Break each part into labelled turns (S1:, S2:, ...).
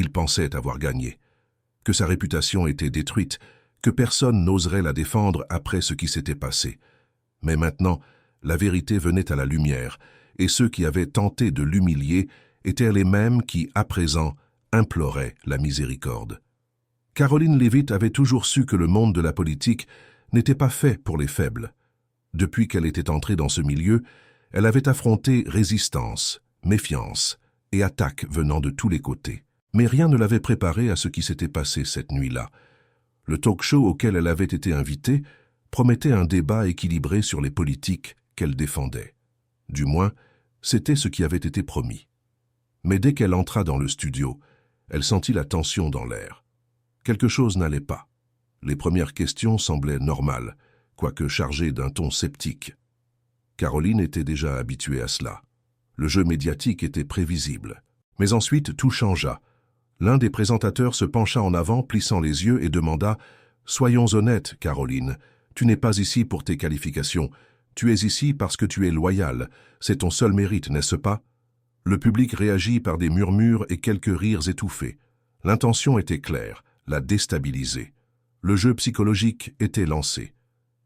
S1: Il pensait avoir gagné, que sa réputation était détruite, que personne n'oserait la défendre après ce qui s'était passé. Mais maintenant, la vérité venait à la lumière, et ceux qui avaient tenté de l'humilier étaient les mêmes qui, à présent, imploraient la miséricorde. Caroline Leavitt avait toujours su que le monde de la politique n'était pas fait pour les faibles. Depuis qu'elle était entrée dans ce milieu, elle avait affronté résistance, méfiance et attaques venant de tous les côtés. Mais rien ne l'avait préparée à ce qui s'était passé cette nuit-là. Le talk-show auquel elle avait été invitée promettait un débat équilibré sur les politiques qu'elle défendait. Du moins, c'était ce qui avait été promis. Mais dès qu'elle entra dans le studio, elle sentit la tension dans l'air. Quelque chose n'allait pas. Les premières questions semblaient normales, quoique chargées d'un ton sceptique. Caroline était déjà habituée à cela. Le jeu médiatique était prévisible. Mais ensuite, tout changea. L'un des présentateurs se pencha en avant, plissant les yeux, et demanda « Soyons honnêtes, Caroline, tu n'es pas ici pour tes qualifications. Tu es ici parce que tu es loyale. C'est ton seul mérite, n'est-ce pas ?» Le public réagit par des murmures et quelques rires étouffés. L'intention était claire, la déstabiliser. Le jeu psychologique était lancé.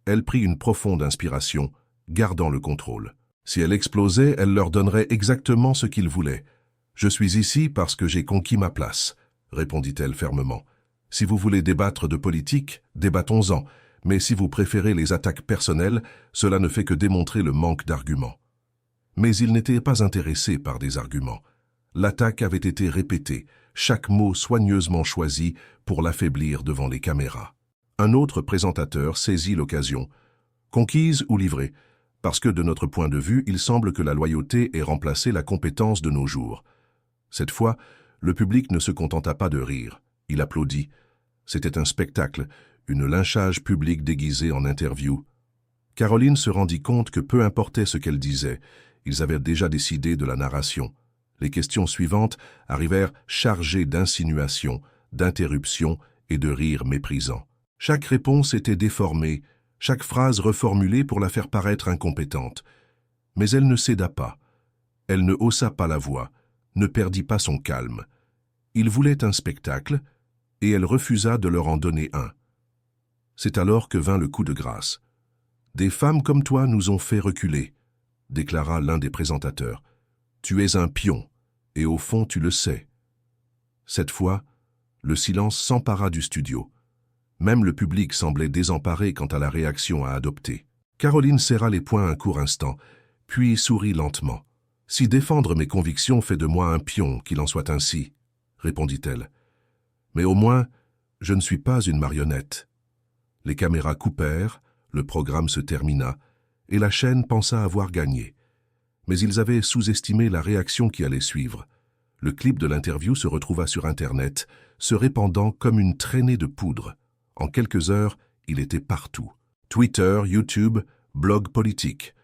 S1: Elle prit une profonde inspiration, gardant le contrôle. Si elle explosait, elle leur donnerait exactement ce qu'ils voulaient. « Je suis ici parce que j'ai conquis ma place », répondit-elle fermement. « Si vous voulez débattre de politique, débattons-en, mais si vous préférez les attaques personnelles, cela ne fait que démontrer le manque d'arguments. » Mais il n'était pas intéressé par des arguments. L'attaque avait été répétée, chaque mot soigneusement choisi pour l'affaiblir devant les caméras. Un autre présentateur saisit l'occasion. « Conquise ou livrée ? Parce que de notre point de vue, il semble que la loyauté ait remplacé la compétence de nos jours. » Cette fois, le public ne se contenta pas de rire. Il applaudit. C'était un spectacle, une lynchage public déguisé en interview. Caroline se rendit compte que peu importait ce qu'elle disait, ils avaient déjà décidé de la narration. Les questions suivantes arrivèrent chargées d'insinuations, d'interruptions et de rires méprisants. Chaque réponse était déformée, chaque phrase reformulée pour la faire paraître incompétente. Mais elle ne céda pas. Elle ne haussa pas la voix, ne perdit pas son calme. Il voulait un spectacle, et elle refusa de leur en donner un. C'est alors que vint le coup de grâce. « Des femmes comme toi nous ont fait reculer », déclara l'un des présentateurs. « Tu es un pion, et au fond tu le sais. » Cette fois, le silence s'empara du studio. Même le public semblait désemparé quant à la réaction à adopter. Caroline serra les poings un court instant, puis sourit lentement. « Si défendre mes convictions fait de moi un pion, qu'il en soit ainsi, » répondit-elle. « Mais au moins, je ne suis pas une marionnette. » Les caméras coupèrent, le programme se termina, et la chaîne pensa avoir gagné. Mais ils avaient sous-estimé la réaction qui allait suivre. Le clip de l'interview se retrouva sur Internet, se répandant comme une traînée de poudre. En quelques heures, il était partout. Twitter, YouTube, blog politique.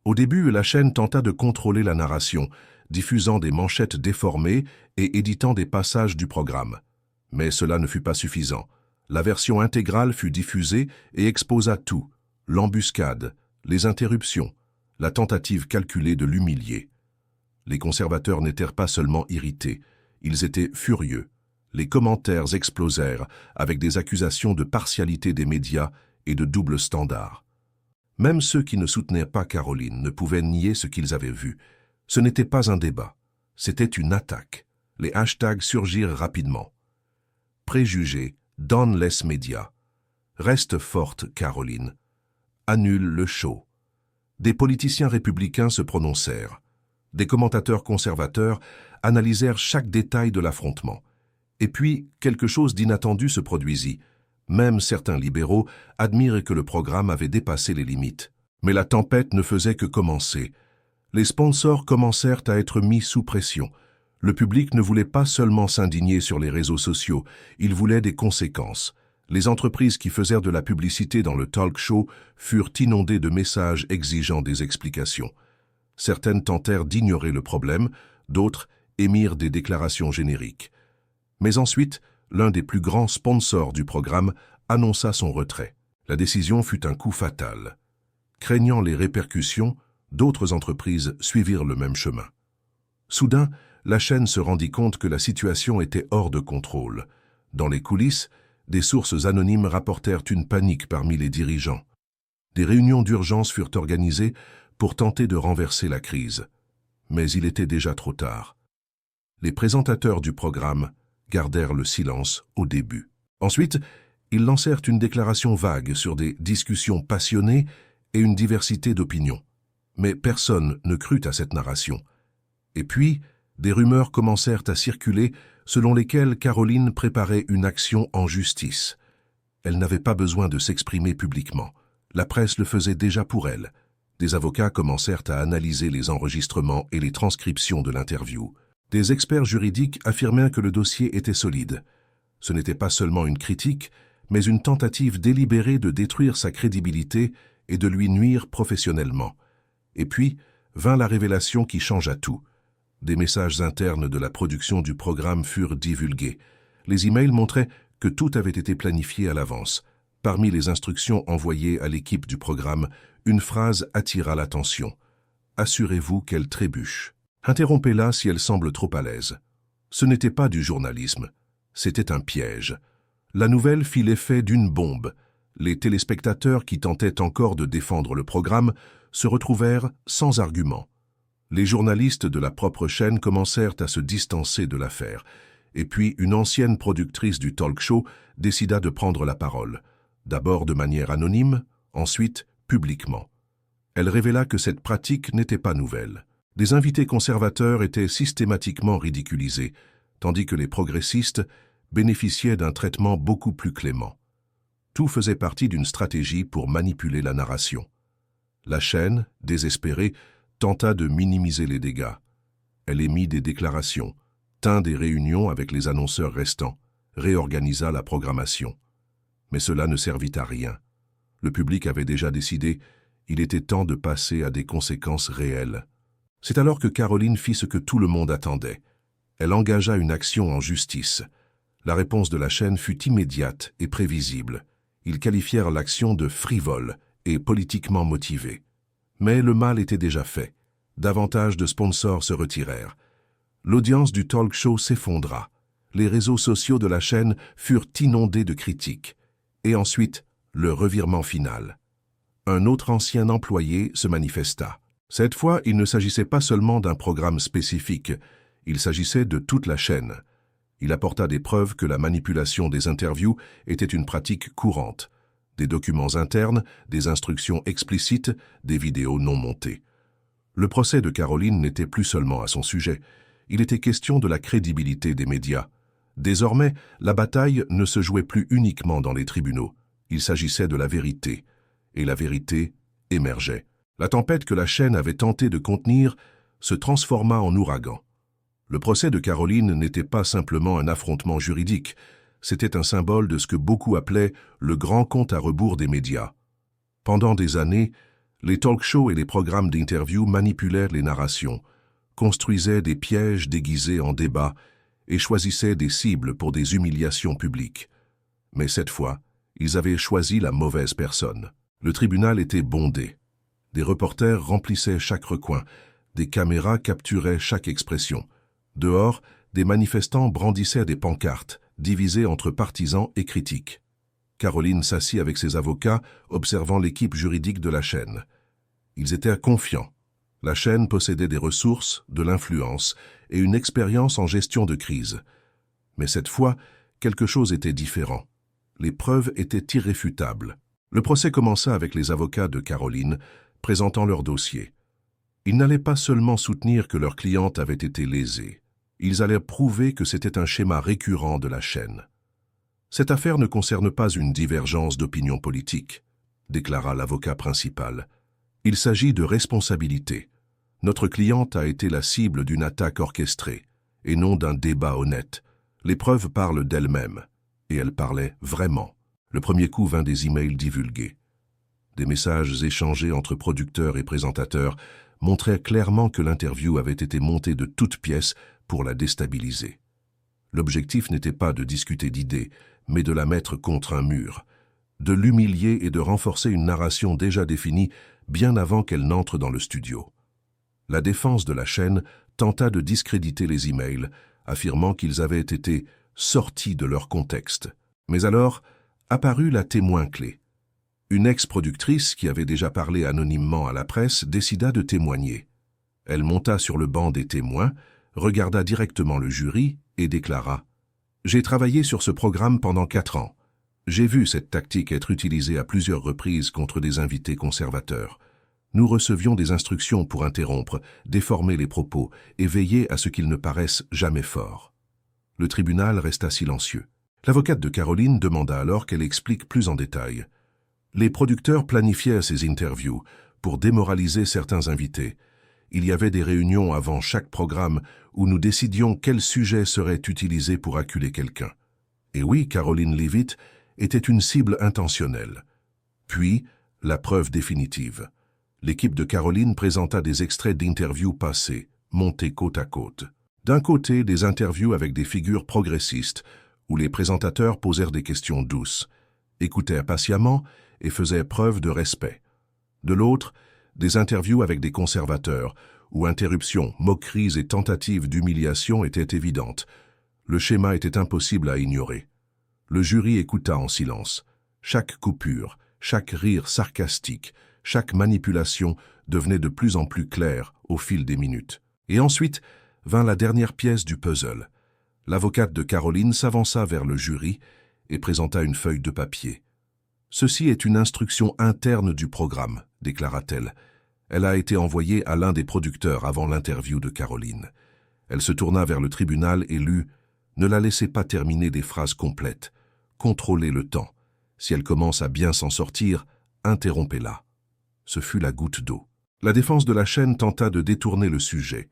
S1: Au début, la chaîne tenta de contrôler la narration, diffusant des manchettes déformées et éditant des passages du programme. Mais cela ne fut pas suffisant. La version intégrale fut diffusée et exposa tout, l'embuscade, les interruptions, la tentative calculée de l'humilier. Les conservateurs n'étaient pas seulement irrités, ils étaient furieux. Les commentaires explosèrent avec des accusations de partialité des médias et de double standard. Même ceux qui ne soutenaient pas Caroline ne pouvaient nier ce qu'ils avaient vu. Ce n'était pas un débat, c'était une attaque. Les hashtags surgirent rapidement. Préjugés, donne less médias. Reste forte, Caroline. Annule le show. Des politiciens républicains se prononcèrent. Des commentateurs conservateurs analysèrent chaque détail de l'affrontement. Et puis, quelque chose d'inattendu se produisit. Même certains libéraux admirent que le programme avait dépassé les limites. Mais la tempête ne faisait que commencer. Les sponsors commencèrent à être mis sous pression. Le public ne voulait pas seulement s'indigner sur les réseaux sociaux, il voulait des conséquences. Les entreprises qui faisaient de la publicité dans le talk show furent inondées de messages exigeant des explications. Certaines tentèrent d'ignorer le problème, d'autres émirent des déclarations génériques. Mais ensuite, l'un des plus grands sponsors du programme annonça son retrait. La décision fut un coup fatal. Craignant les répercussions, d'autres entreprises suivirent le même chemin. Soudain, la chaîne se rendit compte que la situation était hors de contrôle. Dans les coulisses, des sources anonymes rapportèrent une panique parmi les dirigeants. Des réunions d'urgence furent organisées pour tenter de renverser la crise. Mais il était déjà trop tard. Les présentateurs du programme gardèrent le silence au début. Ensuite, ils lancèrent une déclaration vague sur des discussions passionnées et une diversité d'opinions. Mais personne ne crut à cette narration. Et puis, des rumeurs commencèrent à circuler selon lesquelles Caroline préparait une action en justice. Elle n'avait pas besoin de s'exprimer publiquement. La presse le faisait déjà pour elle. Des avocats commencèrent à analyser les enregistrements et les transcriptions de l'interview. Des experts juridiques affirmèrent que le dossier était solide. Ce n'était pas seulement une critique, mais une tentative délibérée de détruire sa crédibilité et de lui nuire professionnellement. Et puis, vint la révélation qui changea tout. Des messages internes de la production du programme furent divulgués. Les emails montraient que tout avait été planifié à l'avance. Parmi les instructions envoyées à l'équipe du programme, une phrase attira l'attention. « Assurez-vous qu'elle trébuche. Interrompez-la si elle semble trop à l'aise. » Ce n'était pas du journalisme, c'était un piège. La nouvelle fit l'effet d'une bombe. Les téléspectateurs qui tentaient encore de défendre le programme se retrouvèrent sans argument. Les journalistes de la propre chaîne commencèrent à se distancer de l'affaire. Et puis une ancienne productrice du talk show décida de prendre la parole. D'abord de manière anonyme, ensuite publiquement. Elle révéla que cette pratique n'était pas nouvelle. Des invités conservateurs étaient systématiquement ridiculisés, tandis que les progressistes bénéficiaient d'un traitement beaucoup plus clément. Tout faisait partie d'une stratégie pour manipuler la narration. La chaîne, désespérée, tenta de minimiser les dégâts. Elle émit des déclarations, tint des réunions avec les annonceurs restants, réorganisa la programmation. Mais cela ne servit à rien. Le public avait déjà décidé, il était temps de passer à des conséquences réelles. C'est alors que Caroline fit ce que tout le monde attendait. Elle engagea une action en justice. La réponse de la chaîne fut immédiate et prévisible. Ils qualifièrent l'action de frivole et politiquement motivée. Mais le mal était déjà fait. Davantage de sponsors se retirèrent. L'audience du talk show s'effondra. Les réseaux sociaux de la chaîne furent inondés de critiques. Et ensuite, le revirement final. Un autre ancien employé se manifesta. Cette fois, il ne s'agissait pas seulement d'un programme spécifique, il s'agissait de toute la chaîne. Il apporta des preuves que la manipulation des interviews était une pratique courante. Des documents internes, des instructions explicites, des vidéos non montées. Le procès de Caroline n'était plus seulement à son sujet, il était question de la crédibilité des médias. Désormais, la bataille ne se jouait plus uniquement dans les tribunaux, il s'agissait de la vérité, et la vérité émergeait. La tempête que la chaîne avait tenté de contenir se transforma en ouragan. Le procès de Caroline n'était pas simplement un affrontement juridique, c'était un symbole de ce que beaucoup appelaient le grand compte à rebours des médias. Pendant des années, les talk-shows et les programmes d'interview manipulèrent les narrations, construisaient des pièges déguisés en débats et choisissaient des cibles pour des humiliations publiques. Mais cette fois, ils avaient choisi la mauvaise personne. Le tribunal était bondé. Des reporters remplissaient chaque recoin, des caméras capturaient chaque expression. Dehors, des manifestants brandissaient des pancartes, divisées entre partisans et critiques. Caroline s'assit avec ses avocats, observant l'équipe juridique de la chaîne. Ils étaient confiants. La chaîne possédait des ressources, de l'influence et une expérience en gestion de crise. Mais cette fois, quelque chose était différent. Les preuves étaient irréfutables. Le procès commença avec les avocats de Caroline, présentant leur dossier. Ils n'allaient pas seulement soutenir que leur cliente avait été lésée, ils allaient prouver que c'était un schéma récurrent de la chaîne. Cette affaire ne concerne pas une divergence d'opinion politique, déclara l'avocat principal. Il s'agit de responsabilité. Notre cliente a été la cible d'une attaque orchestrée, et non d'un débat honnête. Les preuves parlent d'elles-mêmes, et elles parlaient vraiment. Le premier coup vint des emails divulgués. Des messages échangés entre producteurs et présentateurs montraient clairement que l'interview avait été montée de toutes pièces pour la déstabiliser. L'objectif n'était pas de discuter d'idées, mais de la mettre contre un mur, de l'humilier et de renforcer une narration déjà définie bien avant qu'elle n'entre dans le studio. La défense de la chaîne tenta de discréditer les emails, affirmant qu'ils avaient été sortis de leur contexte. Mais alors apparut la témoin clé. Une ex-productrice qui avait déjà parlé anonymement à la presse décida de témoigner. Elle monta sur le banc des témoins, regarda directement le jury et déclara « J'ai travaillé sur ce programme pendant 4 ans. J'ai vu cette tactique être utilisée à plusieurs reprises contre des invités conservateurs. Nous recevions des instructions pour interrompre, déformer les propos et veiller à ce qu'ils ne paraissent jamais forts. » Le tribunal resta silencieux. L'avocate de Caroline demanda alors qu'elle explique plus en détail. Les producteurs planifiaient ces interviews pour démoraliser certains invités. Il y avait des réunions avant chaque programme où nous décidions quel sujet serait utilisé pour acculer quelqu'un. Et oui, Caroline Leavitt était une cible intentionnelle. Puis, la preuve définitive. L'équipe de Caroline présenta des extraits d'interviews passées, montés côte à côte. D'un côté, des interviews avec des figures progressistes, où les présentateurs posèrent des questions douces, écoutèrent patiemment et faisaient preuve de respect. De l'autre, des interviews avec des conservateurs, où interruptions, moqueries et tentatives d'humiliation étaient évidentes. Le schéma était impossible à ignorer. Le jury écouta en silence. Chaque coupure, chaque rire sarcastique, chaque manipulation devenait de plus en plus claire au fil des minutes. Et ensuite vint la dernière pièce du puzzle. L'avocate de Caroline s'avança vers le jury et présenta une feuille de papier. « Ceci est une instruction interne du programme », déclara-t-elle. Elle a été envoyée à l'un des producteurs avant l'interview de Caroline. Elle se tourna vers le tribunal et lut « Ne la laissez pas terminer des phrases complètes. Contrôlez le temps. Si elle commence à bien s'en sortir, interrompez-la. » Ce fut la goutte d'eau. La défense de la chaîne tenta de détourner le sujet.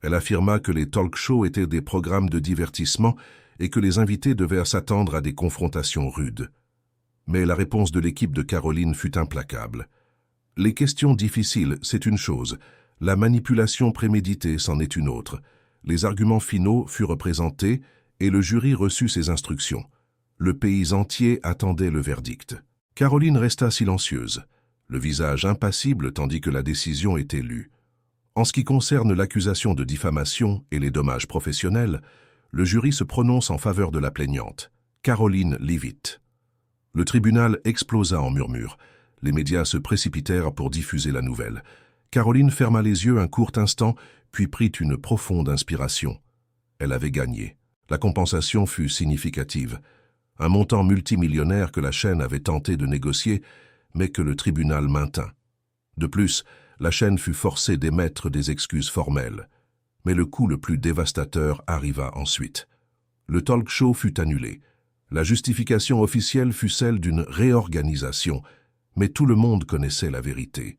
S1: Elle affirma que les talk-shows étaient des programmes de divertissement et que les invités devaient s'attendre à des confrontations rudes. Mais la réponse de l'équipe de Caroline fut implacable. Les questions difficiles, c'est une chose. La manipulation préméditée, c'en est une autre. Les arguments finaux furent présentés et le jury reçut ses instructions. Le pays entier attendait le verdict. Caroline resta silencieuse, le visage impassible tandis que la décision était lue. En ce qui concerne l'accusation de diffamation et les dommages professionnels, le jury se prononce en faveur de la plaignante, Caroline Leavitt. Le tribunal explosa en murmures. Les médias se précipitèrent pour diffuser la nouvelle. Caroline ferma les yeux un court instant, puis prit une profonde inspiration. Elle avait gagné. La compensation fut significative. Un montant multimillionnaire que la chaîne avait tenté de négocier, mais que le tribunal maintint. De plus, la chaîne fut forcée d'émettre des excuses formelles. Mais le coup le plus dévastateur arriva ensuite. Le talk-show fut annulé. La justification officielle fut celle d'une réorganisation, mais tout le monde connaissait la vérité.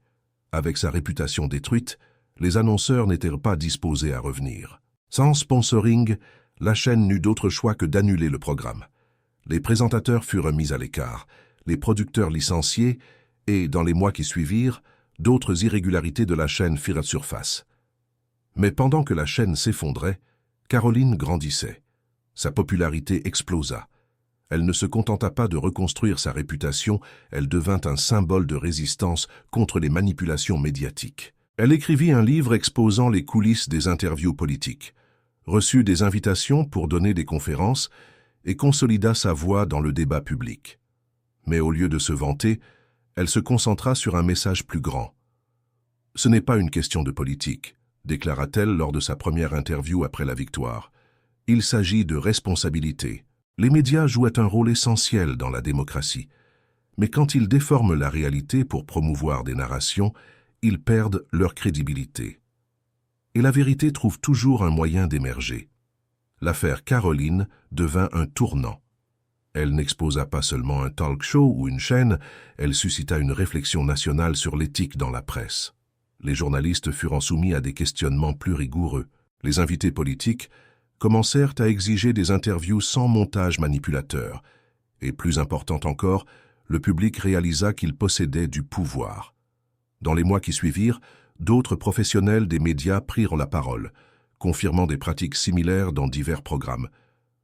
S1: Avec sa réputation détruite, les annonceurs n'étaient pas disposés à revenir. Sans sponsoring, la chaîne n'eut d'autre choix que d'annuler le programme. Les présentateurs furent mis à l'écart, les producteurs licenciés et, dans les mois qui suivirent, d'autres irrégularités de la chaîne firent surface. Mais pendant que la chaîne s'effondrait, Caroline grandissait. Sa popularité explosa. Elle ne se contenta pas de reconstruire sa réputation, elle devint un symbole de résistance contre les manipulations médiatiques. Elle écrivit un livre exposant les coulisses des interviews politiques, reçut des invitations pour donner des conférences et consolida sa voix dans le débat public. Mais au lieu de se vanter, elle se concentra sur un message plus grand. « Ce n'est pas une question de politique », déclara-t-elle lors de sa première interview après la victoire. « Il s'agit de responsabilité. Les médias jouent un rôle essentiel dans la démocratie. Mais quand ils déforment la réalité pour promouvoir des narrations, ils perdent leur crédibilité. Et la vérité trouve toujours un moyen d'émerger. » L'affaire Caroline devint un tournant. Elle n'exposa pas seulement un talk-show ou une chaîne, elle suscita une réflexion nationale sur l'éthique dans la presse. Les journalistes furent soumis à des questionnements plus rigoureux. Les invités politiques commencèrent à exiger des interviews sans montage manipulateur. Et plus important encore, le public réalisa qu'il possédait du pouvoir. Dans les mois qui suivirent, d'autres professionnels des médias prirent la parole, confirmant des pratiques similaires dans divers programmes.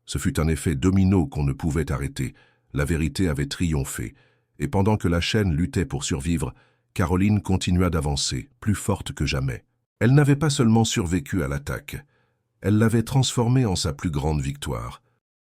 S1: Ce fut un effet domino qu'on ne pouvait arrêter. La vérité avait triomphé. Et pendant que la chaîne luttait pour survivre, Caroline continua d'avancer, plus forte que jamais. Elle n'avait pas seulement survécu à l'attaque, elle l'avait transformée en sa plus grande victoire.